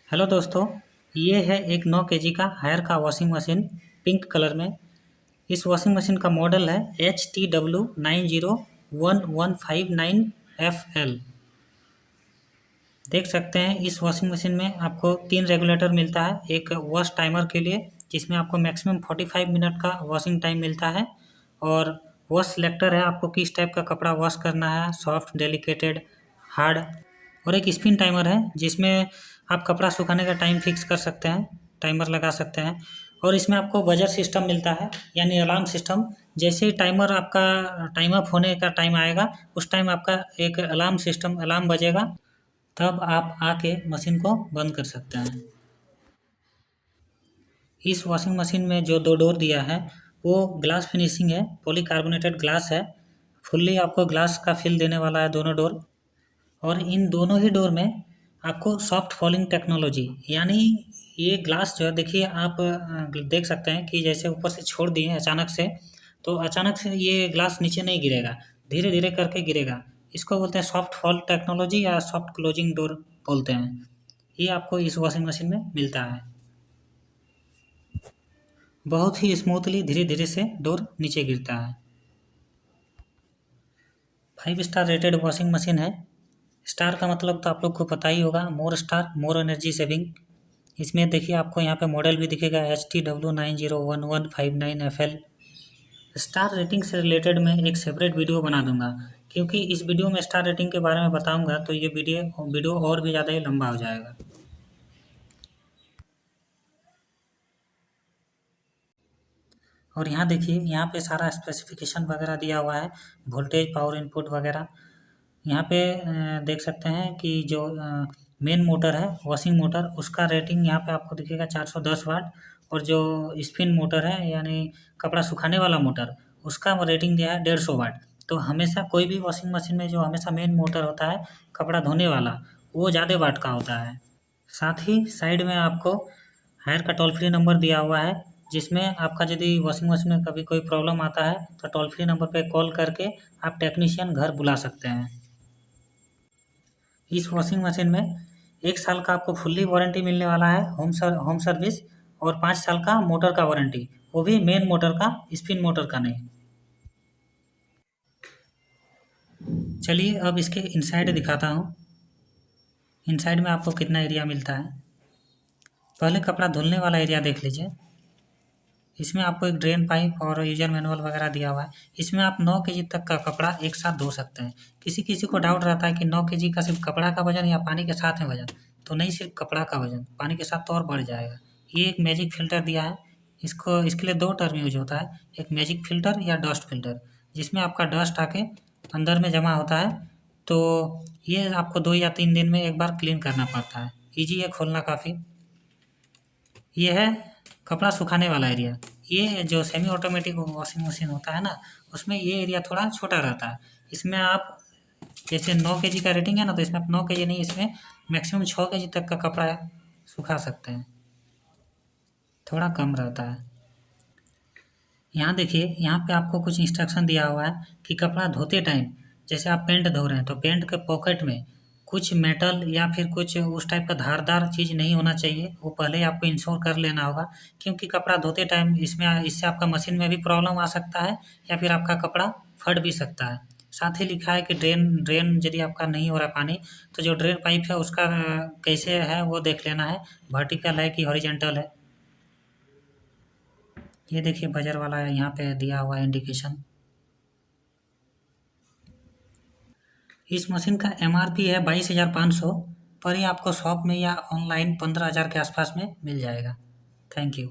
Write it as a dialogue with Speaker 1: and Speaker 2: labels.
Speaker 1: Hello दोस्तों, ये है एक 9 kg का हायर का वॉशिंग मशीन पिंक कलर में। इस वॉशिंग मशीन का मॉडल है HTW901159FL। देख सकते हैं इस वॉशिंग मशीन में आपको 3 रेगुलेटर मिलता है। एक वॉश टाइमर के लिए जिसमें आपको मैक्सिमम 45 मिनट का वॉशिंग टाइम मिलता है, और वॉश सिलेक्टर है, आपको किस टाइप का कपड़ा वॉश करना है, सॉफ्ट, डेलिकेटेड, हार्ड। और एक स्पिन टाइमर है जिसमें आप कपड़ा सुखाने का टाइम फिक्स कर सकते हैं, टाइमर लगा सकते हैं। और इसमें आपको बजर सिस्टम मिलता है, यानी अलार्म सिस्टम। जैसे ही टाइमर आपका टाइम अप होने का टाइम आएगा, उस टाइम आपका एक अलार्म सिस्टम अलार्म बजेगा, तब आप आके मशीन को बंद कर सकते हैं। इस वॉशिंग मशीन में जो 2 डोर दिया है वो ग्लास फिनिशिंग है, पॉलीकार्बोनेटेड ग्लास है। फुल्ली आपको ग्लास का फिल देने वाला है दोनों डोर। और इन दोनों ही डोर में आपको सॉफ्ट फॉलिंग टेक्नोलॉजी, यानी ये ग्लास जो है, देखिए आप देख सकते हैं कि जैसे ऊपर से छोड़ दिए अचानक से, तो अचानक से ये ग्लास नीचे नहीं गिरेगा, धीरे धीरे करके गिरेगा। इसको बोलते हैं सॉफ्ट फॉल टेक्नोलॉजी या सॉफ्ट क्लोजिंग डोर बोलते हैं। ये आपको इस वॉशिंग मशीन में मिलता है। बहुत ही स्मूथली धीरे धीरे से डोर नीचे गिरता है। 5 स्टार रेटेड वॉशिंग मशीन है। स्टार का मतलब तो आप लोग को पता ही होगा, मोर स्टार मोर एनर्जी सेविंग। इसमें देखिए आपको यहाँ पे मॉडल भी दिखेगा HTW901159FL। स्टार रेटिंग से रिलेटेड मैं एक सेपरेट वीडियो बना दूंगा, क्योंकि इस वीडियो में स्टार रेटिंग के बारे में बताऊंगा तो ये वीडियो और भी ज़्यादा ही लंबा हो जाएगा। और यहाँ देखिए, यहाँ पे सारा स्पेसिफिकेशन वगैरह दिया हुआ है, वोल्टेज, पावर इनपुट वगैरह। यहाँ पे देख सकते हैं कि जो मेन मोटर है, वॉशिंग मोटर, उसका रेटिंग यहाँ पे आपको दिखेगा 410 वाट। और जो स्पिन मोटर है, यानी कपड़ा सुखाने वाला मोटर, उसका रेटिंग दिया है 150 वाट। तो हमेशा कोई भी वॉशिंग मशीन में जो हमेशा मेन मोटर होता है, कपड़ा धोने वाला, वो ज़्यादा वाट का होता है। साथ ही साइड में आपको हायर का टोल फ्री नंबर दिया हुआ है, जिसमें आपका यदि वॉशिंग मशीन में कभी कोई प्रॉब्लम आता है तो टोल फ्री नंबर पे कॉल करके आप टेक्नीशियन घर बुला सकते हैं। इस वॉशिंग मशीन में 1 साल का आपको फुल्ली वारंटी मिलने वाला है, होम सर्विस। और 5 साल का मोटर का वारंटी, वो भी मेन मोटर का, स्पिन मोटर का नहीं। चलिए अब इसके इनसाइड दिखाता हूँ। इनसाइड में आपको कितना एरिया मिलता है। पहले कपड़ा धुलने वाला एरिया देख लीजिए। इसमें आपको एक ड्रेन पाइप और यूजर मैनुअल वगैरह दिया हुआ है। इसमें आप 9 kg तक का कपड़ा एक साथ धो सकते हैं। किसी किसी को डाउट रहता है कि 9 kg का सिर्फ कपड़ा का वजन या पानी के साथ में वजन, तो नहीं, सिर्फ कपड़ा का वजन, पानी के साथ तो और बढ़ जाएगा। ये एक मैजिक फ़िल्टर दिया है। इसके लिए 2 टर्म यूज होता है, एक मैजिक फ़िल्टर या डस्ट फ़िल्टर, जिसमें आपका डस्ट आके अंदर में जमा होता है। तो ये आपको 2 या 3 दिन में एक बार क्लीन करना पड़ता है। ईजी है खोलना काफ़ी। ये है कपड़ा सुखाने वाला एरिया। ये जो सेमी ऑटोमेटिक वॉशिंग मशीन होता है ना, उसमें ये एरिया थोड़ा छोटा रहता है। इसमें आप जैसे 9 kg का रेटिंग है ना, तो इसमें आप 9 kg नहीं, इसमें मैक्सिमम 6 kg तक का कपड़ा सुखा सकते हैं, थोड़ा कम रहता है। यहाँ देखिए, यहाँ पे आपको कुछ इंस्ट्रक्शन दिया हुआ है कि कपड़ा धोते टाइम, जैसे आप पेंट धो रहे हैं तो पेंट के पॉकेट में कुछ मेटल या फिर कुछ उस टाइप का धारदार चीज़ नहीं होना चाहिए। वो पहले ही आपको इंश्योर कर लेना होगा, क्योंकि कपड़ा धोते टाइम इससे आपका मशीन में भी प्रॉब्लम आ सकता है, या फिर आपका कपड़ा फट भी सकता है। साथ ही लिखा है कि ड्रेन ड्रेन यदि आपका नहीं हो रहा पानी, तो जो ड्रेन पाइप है उसका कैसे है वो देख लेना है, वर्टिकल है कि हॉरिजेंटल है। ये देखिए बजर वाला है, यहाँ पे दिया हुआ है इंडिकेशन। इस मशीन का MRP है 22,500, पर ये आपको शॉप में या ऑनलाइन 15,000 के आसपास में मिल जाएगा। Thank you.